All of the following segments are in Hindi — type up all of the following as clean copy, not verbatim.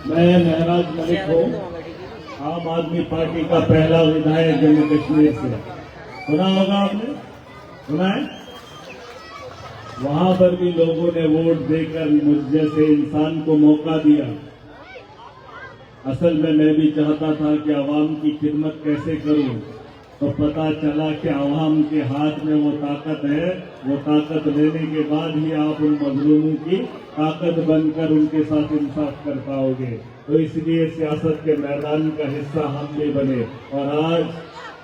मैं महराज मलिक हूँ, आम आदमी पार्टी का पहला विधायक जम्मू कश्मीर से। सुना होगा आपने, सुना है? वहां पर भी लोगों ने वोट देकर मुझ जैसे इंसान को मौका दिया। असल में मैं भी चाहता था कि आवाम की खिदमत कैसे करूं, तो पता चला कि आवाम के हाथ में वो ताकत है। वो ताकत लेने के बाद ही आप उन मजलूमों की ताकत बनकर उनके साथ इंसाफ कर पाओगे। तो इसलिए सियासत के मैदान का हिस्सा हम भी बने, और आज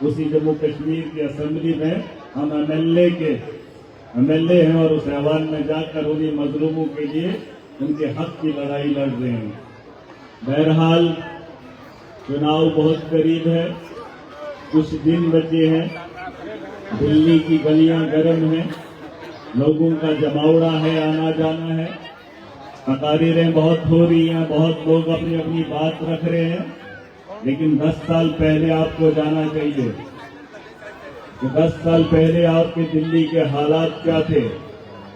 उसी जम्मू कश्मीर की असेंबली में हम एमएलए हैं और उस ऐवान में जाकर उन्हीं मजलूमों के लिए उनके हक की लड़ाई लड़ रहे हैं। बहरहाल चुनाव बहुत करीब है, कुछ दिन बचे हैं। दिल्ली की गलियां गर्म हैं, लोगों का जमावड़ा है, आना जाना है, तकारीरें बहुत हो रही हैं, बहुत लोग अपनी अपनी बात रख रहे हैं। लेकिन 10 साल पहले आपको जाना चाहिए कि 10 साल पहले आपके दिल्ली के हालात क्या थे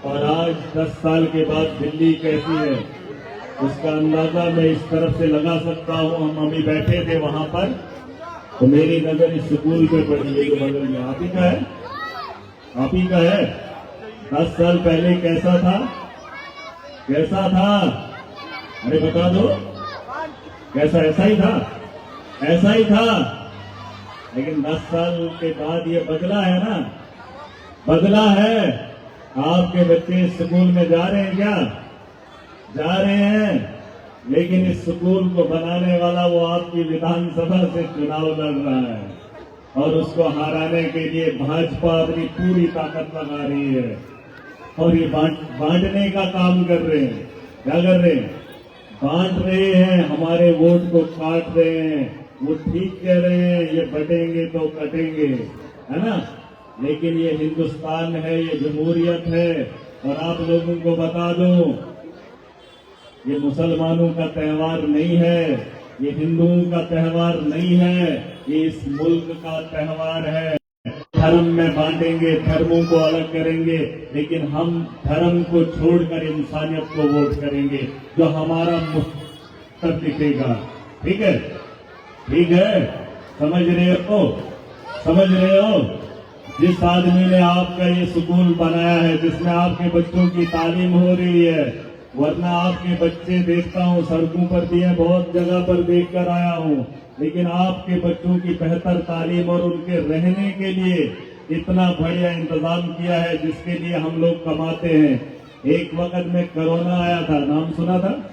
और आज 10 साल के बाद दिल्ली कैसी है, उसका अंदाजा मैं इस तरफ से लगा सकता हूं। हम अभी बैठे थे वहां पर, तो मेरी नजर इस स्कूल पे पड़ी है जो बगल में। आप ही का है, आप ही का है। 10 साल पहले कैसा था, कैसा था? अरे बता दो, कैसा? ऐसा ही था, ऐसा ही था। लेकिन 10 साल के बाद ये बदला है ना, बदला है। आपके बच्चे स्कूल में जा रहे हैं क्या? जा रहे हैं। लेकिन इस स्कूल को बनाने वाला वो आपकी विधानसभा से चुनाव लड़ रहा है और उसको हराने के लिए भाजपा अपनी पूरी ताकत लगा रही है और ये बांटने का काम कर रहे हैं। क्या कर रहे हैं? बांट रहे हैं, हमारे वोट को काट रहे हैं। वो ठीक कह रहे हैं, ये बटेंगे तो कटेंगे, है ना? लेकिन ये हिंदुस्तान है, ये जमहूरियत है। और आप लोगों को बता दूं, ये मुसलमानों का त्योहार नहीं है, ये हिंदुओं का त्योहार नहीं है, ये इस मुल्क का त्योहार है। धर्म में बांटेंगे, धर्मों को अलग करेंगे, लेकिन हम धर्म को छोड़कर इंसानियत को वोट करेंगे, जो हमारा मुस्तकबिल दिखेगा। ठीक है, ठीक है, समझ रहे हो? समझ रहे हो? जिस आदमी ने आपका ये स्कूल बनाया है, जिसमें आपके बच्चों की तालीम हो रही है, वरना आपके बच्चे देखता हूँ सड़कों पर भी है, बहुत जगह पर देखकर आया हूँ, लेकिन आपके बच्चों की बेहतर तालीम और उनके रहने के लिए इतना बढ़िया इंतजाम किया है, जिसके लिए हम लोग कमाते हैं। एक वक्त में कोरोना आया था, नाम सुना था?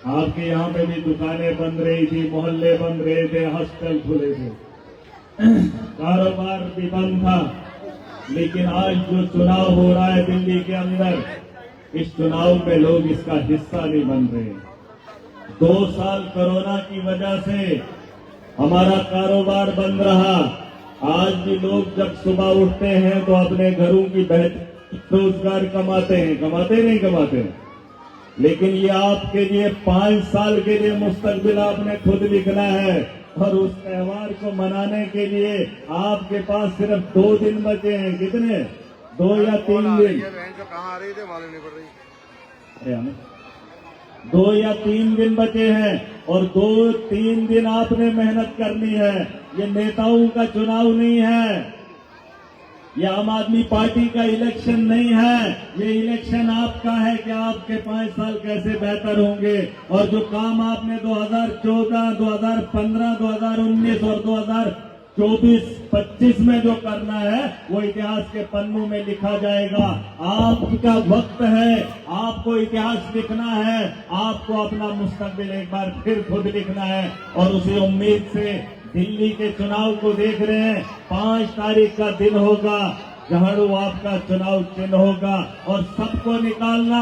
आपके यहाँ पे भी दुकानें बंद रही थी, मोहल्ले बंद रहे थे, हॉस्टल खुले थे, कारोबार भी बंद था। लेकिन आज जो चुनाव हो रहा है दिल्ली के अंदर, इस चुनाव में लोग इसका हिस्सा नहीं बन रहे। 2 साल कोरोना की वजह से हमारा कारोबार बंद रहा। आज भी लोग जब सुबह उठते हैं तो अपने घरों की बेहतर रोजगार कमाते हैं, कमाते नहीं कमाते। लेकिन ये आपके लिए 5 साल के लिए मुस्तकबिल आपने खुद लिखना है, और उस त्योहार को मनाने के लिए आपके पास सिर्फ 2 दिन बचे हैं। कितने? 2 या 3 दिन। कहाँ आ रही थे मालूम नहीं पड़ रही। अरे हमें 2 या 3 दिन बचे हैं, और 2-3 दिन आपने मेहनत करनी है। ये नेताओं का चुनाव नहीं है, ये आम आदमी पार्टी का इलेक्शन नहीं है। ये इलेक्शन आपका है कि आपके 5 साल कैसे बेहतर होंगे। और जो काम आपने 2014, 2015, 2019 और 2024-25 में जो करना है, वो इतिहास के पन्नों में लिखा जाएगा। आपका वक्त है, आपको इतिहास लिखना है, आपको अपना मुस्तकबिल एक बार फिर खुद लिखना है। और उसी उम्मीद से दिल्ली के चुनाव को देख रहे हैं। 5 तारीख का दिन होगा, झाड़ू आपका चुनाव चिन्ह होगा, और सबको निकालना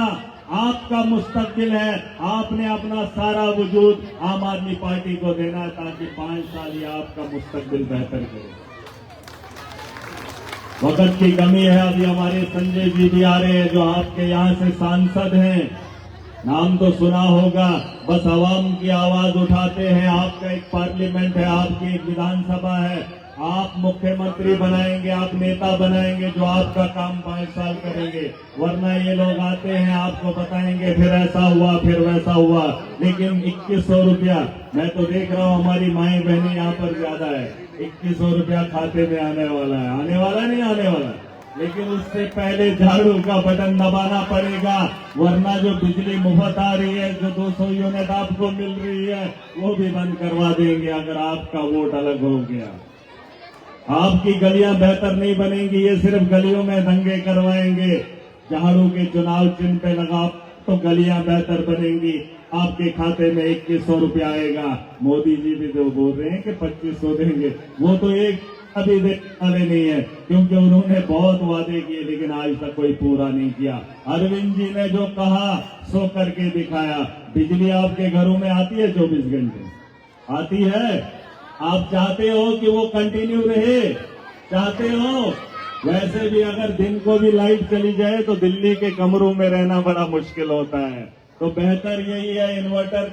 आपका मुस्तकबिल है। आपने अपना सारा वजूद आम आदमी पार्टी को देना है, ताकि 5 साल ये आपका मुस्तकबिल बेहतर करे। वक्त की कमी है, अभी हमारे संजय जी भी आ रहे हैं, जो आपके यहाँ से सांसद हैं, नाम तो सुना होगा। बस आवाम की आवाज उठाते हैं। आपका एक पार्लियामेंट है, आपकी एक विधानसभा है, आप मुख्यमंत्री बनाएंगे, आप नेता बनाएंगे जो आपका काम 5 साल करेंगे। वरना ये लोग आते हैं, आपको बताएंगे फिर ऐसा हुआ फिर वैसा हुआ। लेकिन 2100 रुपया, मैं तो देख रहा हूँ हमारी माएं बहनें यहाँ पर ज्यादा है, 2100 रुपया खाते में आने वाला है। आने वाला नहीं आने वाला, लेकिन उससे पहले झाड़ू का बटन दबाना पड़ेगा। वरना जो बिजली मुफ्त आ रही है, जो 200 यूनिट आपको मिल रही है, वो भी बंद करवा देंगे अगर आपका वोट अलग हो गया। आपकी गलियां बेहतर नहीं बनेंगी, ये सिर्फ गलियों में दंगे करवाएंगे। झाड़ू के चुनाव चिन्ह पे लगा तो गलियां बेहतर बनेंगी। आपके खाते में 2100 रुपया आएगा। मोदी जी भी जो बोल रहे हैं कि 2500 देंगे, वो तो एक अभी देने वाले नहीं है, क्योंकि उन्होंने बहुत वादे किए लेकिन आज तक कोई पूरा नहीं किया। अरविंद जी ने जो कहा सो करके दिखाया। बिजली आपके घरों में आती है 24 घंटे? आती है? आप चाहते हो कि वो कंटिन्यू रहे? चाहते हो? वैसे भी अगर दिन को भी लाइट चली जाए तो दिल्ली के कमरों में रहना बड़ा मुश्किल होता है। तो बेहतर यही है, इन्वर्टर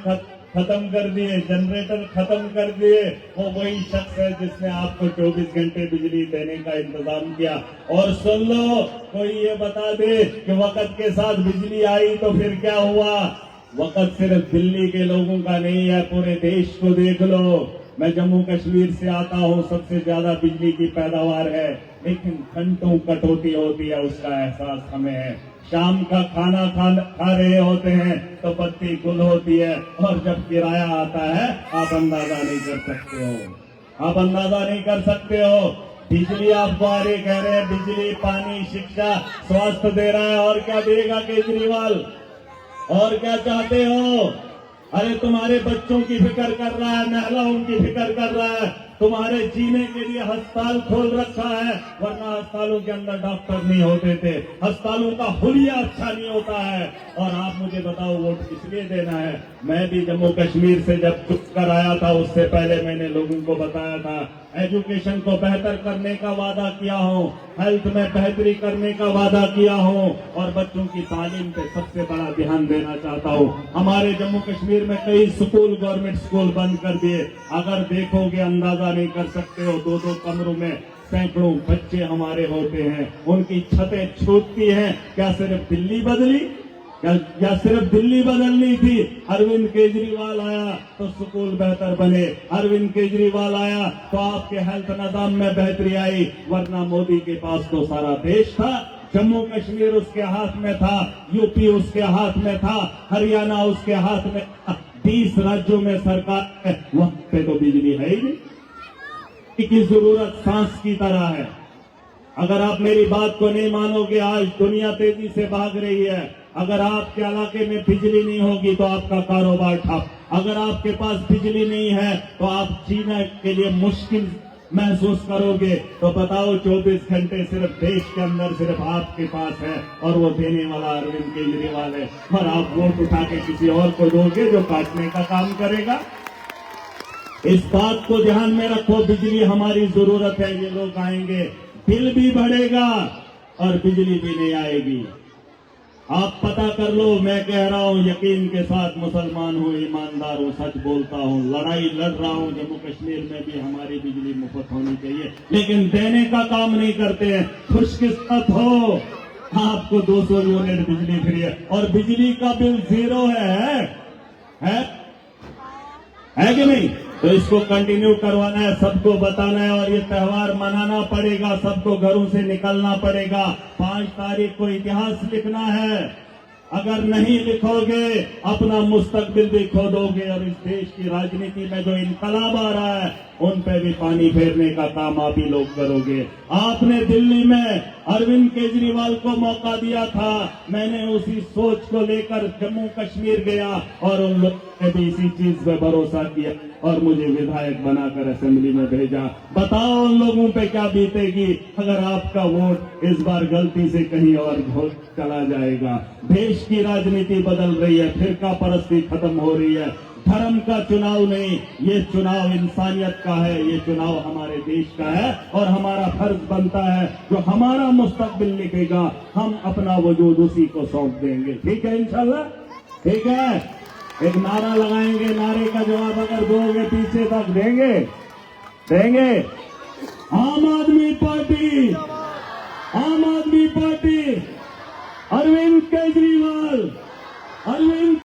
खत्म कर दिए, जनरेटर खत्म कर दिए। वो वही शख्स है जिसने आपको 24 घंटे बिजली देने का इंतजाम किया। और सुन लो, कोई ये बता दे कि वक्त के साथ बिजली आई तो फिर क्या हुआ? वक्त सिर्फ दिल्ली के लोगों का नहीं है, पूरे देश को देख लो। मैं जम्मू कश्मीर से आता हूँ, सबसे ज्यादा बिजली की पैदावार है, लेकिन घंटों कटौती होती है, उसका एहसास हमें है। शाम का खाना खा रहे होते हैं तो बत्ती गुल होती है, और जब किराया आता है आप अंदाजा नहीं कर सकते हो। आप अंदाजा नहीं कर सकते हो। बिजली आपको आ रही, कह रहे हैं बिजली, पानी, शिक्षा, स्वास्थ्य दे रहा है, और क्या देगा केजरीवाल? और क्या चाहते हो? अरे तुम्हारे बच्चों की फिक्र कर रहा है, महिलाओं की फिक्र कर रहा है, तुम्हारे जीने के लिए अस्पताल खोल रखा है। वरना अस्पतालों के अंदर डॉक्टर नहीं होते थे, अस्पतालों का हुलिया अच्छा नहीं होता है। और आप मुझे बताओ वोट किस लिए देना है? मैं भी जम्मू कश्मीर से जब चुप कर आया था, उससे पहले मैंने लोगों को बताया था, एजुकेशन को बेहतर करने का वादा किया हूँ, हेल्थ में बेहतरी करने का वादा किया हूँ, और बच्चों की तालीम पे सबसे बड़ा ध्यान देना चाहता हूँ। हमारे जम्मू कश्मीर में कई स्कूल, गवर्नमेंट स्कूल बंद कर दिए। अगर देखोगे अंदाजा नहीं कर सकते हो, 2-2 कमरों में सैकड़ों बच्चे हमारे होते हैं, उनकी छतें छूटती हैं। क्या सिर्फ दिल्ली बदली? क्या सिर्फ दिल्ली बदलनी थी? अरविंद केजरीवाल आया तो स्कूल बेहतर बने, अरविंद केजरीवाल आया तो आपके हेल्थ निजाम में बेहतरी आई। वरना मोदी के पास तो सारा देश था, जम्मू कश्मीर उसके हाथ में था, यूपी उसके हाथ में था, हरियाणा उसके हाथ में था, 20 राज्यों में सरकार है, वहां पे तो बिजली है ही नहीं। की जरूरत सांस की तरह है। अगर आप मेरी बात को नहीं मानोगे, आज दुनिया तेजी से भाग रही है। अगर आपके इलाके में बिजली नहीं होगी तो आपका कारोबार ठप। अगर आपके पास बिजली नहीं है तो आप जीने के लिए मुश्किल महसूस करोगे। तो बताओ, 24 घंटे सिर्फ देश के अंदर सिर्फ आपके पास है, और वो देने वाला अरविंद केजरीवाल है। और आप वोट उठा के किसी और को दोगे जो काटने का काम करेगा। इस बात को ध्यान में रखो, बिजली हमारी जरूरत है। ये लोग आएंगे, बिल भी बढ़ेगा और बिजली भी नहीं आएगी। आप पता कर लो, मैं कह रहा हूं यकीन के साथ, मुसलमान हूं, ईमानदार हूं, सच बोलता हूं, लड़ाई लड़ रहा हूं। जम्मू कश्मीर में भी हमारी बिजली मुफ्त होनी चाहिए, लेकिन देने का काम नहीं करते हैं। खुशकिस्मत हो, आपको 200 यूनिट बिजली फ्री है और बिजली का बिल 0 है कि नहीं? तो इसको कंटिन्यू करवाना है, सबको बताना है, और ये त्योहार मनाना पड़ेगा, सबको घरों से निकलना पड़ेगा। 5 तारीख को इतिहास लिखना है। अगर नहीं लिखोगे अपना मुस्तकबिल भी खो दोगे, और इस देश की राजनीति में जो इनकलाब आ रहा है उन पे भी पानी फेरने का काम आप ही लोग करोगे। आपने दिल्ली में अरविंद केजरीवाल को मौका दिया था, मैंने उसी सोच को लेकर जम्मू कश्मीर गया और उन लोगों ने भी इसी चीज पे भरोसा किया और मुझे विधायक बनाकर असेंबली में भेजा। बताओ उन लोगों पे क्या बीतेगी अगर आपका वोट इस बार गलती से कहीं और चला जाएगा। देश की राजनीति बदल रही है, फिरका परस्ती खत्म हो रही है। धर्म का चुनाव नहीं, ये चुनाव इंसानियत का है, ये चुनाव हमारे देश का है, और हमारा फर्ज बनता है जो हमारा मुस्तकबिल लिखेगा हम अपना वजूद उसी को सौंप देंगे। ठीक है इंशाल्लाह? ठीक है, एक नारा लगाएंगे, नारे का जवाब अगर दोगे पीछे तक देंगे। आम आदमी पार्टी, आम आदमी पार्टी, अरविंद